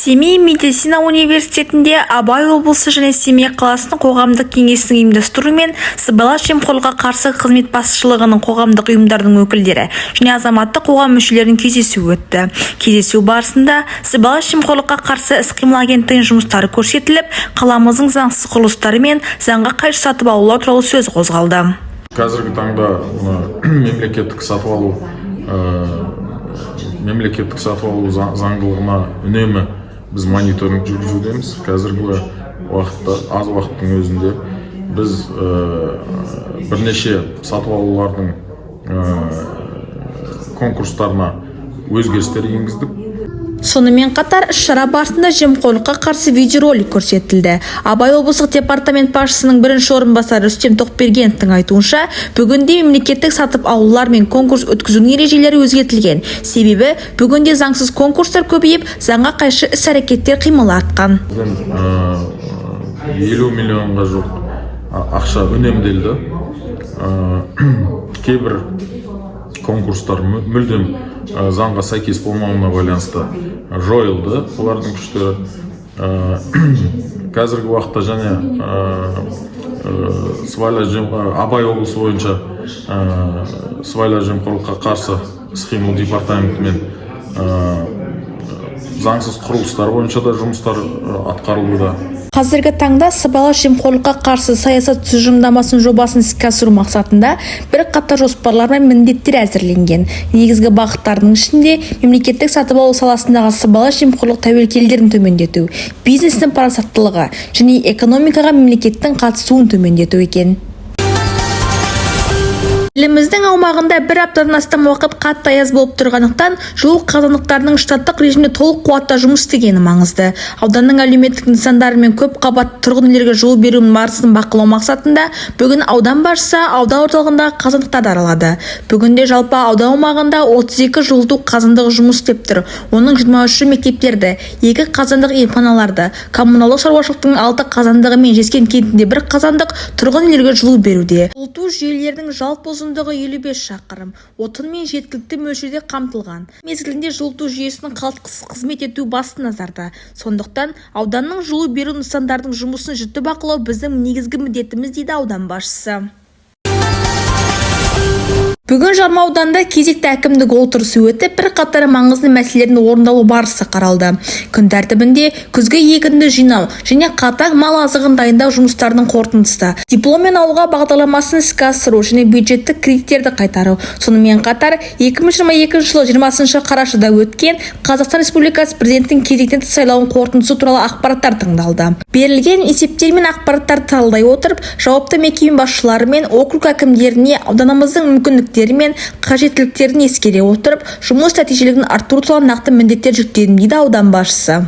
Семей медицина университетінде Абай облысы және Семей қаласының қоғамдық кеңесінің ұйымдастыруымен сыбайлас жемқорлыққа қарсы қызмет басшылығының қоғамдық ұйымдардың өкілдері және азаматтық қоғам мүшелерінің кездесуі өтті. Кездесу барысында сыбайлас жемқорлыққа қарсы іс-қимыл агенттігінің жұмыстары көрсетіліп, қаламыздың заңсыз құрылыстары мен заңға қайшы сатып алулар туралы сөз қозғалды. Қазіргі таңда мемлекеттік сатып алу заңдылығына үнемі біз мониторинг жүргізудеміз. Қазіргі уақытта, аз уақыттың өзінде біз бірнеше сатып алулардың конкурстарына өзгерістер енгіздік. Сонымен қатар іс-шара барысында жемқорлыққа қарсы видеоролик көрсетілді. Абай облыстық департамент басшысының бірінші орынбасары Рүстем Тоқбергеновтың айтуынша, бүгінде мемлекеттік сатып алулар мен конкурс өткізудің ережелері өзгертілген. Себебі бүгінде заңсыз конкурстар көбейіп, заңға қайшы іс-әрекеттер қимылы артқан. 50 миллионға жоқ ақша үнемделді. Кейбір конкурстар мүлдем заңға сәйкес болмауына байланысты жойылды. Олардың күштері қазіргі уақытта және Абай облысы бойынша сыбайлас жемқорлыққа қарсы іс-қимыл департаментімен заңсыз құрылыстар бойынша да жұмыстар атқарылуда. Қазіргі таңда сыбайлас жемқорлыққа қарсы саясат тұжырымдамасының жобасын іске асыру мақсатында бірқатар жоспарлар мен міндеттер әзірленген. Негізгі бағыттардың ішінде мемлекеттік сатып алу саласындағы сыбайлас жемқорлық тәуекелдерін төмендету, бизнестің парасаттылығы және экономикаға мемлекеттің қатысуын төмендету екен. Еліміздің аумағында бір аптадан астам уақыт қатты аяз болып тұрғандықтан, жылу қазандықтарының штаттық режимде толық қуатта жұмыс істегені маңызды. Ауданның әлеуметтік нысандары мен көп қабатты тұрғын үйлерге жылу беру барысын бақылау мақсатында бүгін аудан басшысы аудан орталығындағы қазандықтарды аралады. Бүгінде жалпы аудан аумағында 32 жылыту қазандығы жұмыс істеп тұр. Оның 23-і мектептерді, 2 қазандық емханаларды, коммуналдық шаруашылықтың 6 қазандығы мен Жескен кентінде 1 қазандық тұрғын үйлерге жылу беруде. Жылыту жүйелерінің жалпы ұзындығы 55 шақырым, отынмен жеткілікті мөлшерде қамтылған. Мезгілінде жылыту жүйесінің қалтқысыз қызмет ету басты назарда. Сондықтан ауданның жылу беру нысандарының жұмысын жіті бақылау біздің негізгі міндетіміз, дейді аудан басшысы. Бүгін Жарма ауданында кезекті әкімдік отырысы өтіп, бірқатар маңызды мәселелердің орындалу барысы қаралды. Күн тәртібінде күзгі егінді жинау және қатаң мал азығын дайындау жұмыстарының қорытындысы, дипломмен ауылға бағдарламасын іске асыру және бюджеттік кредиттерді қайтару. Сонымен қатар 2022 жылы 20 қарашада өткен Қазақстан Республикасы президенттің кезектен тыс сайлауының қорытындысы туралы ақпараттар тыңдалды. Берілген есептер мен ақпараттарды талдай отырып, жауапты мекеме басшылары мен округ әкімдеріне ауданымыздың мүмкіндіктері мен қажеттіліктерін ескере отырып, жұмыс нәтижелігін арттыру туралы нақты міндеттер жүктедім, дейді аудан басшысы.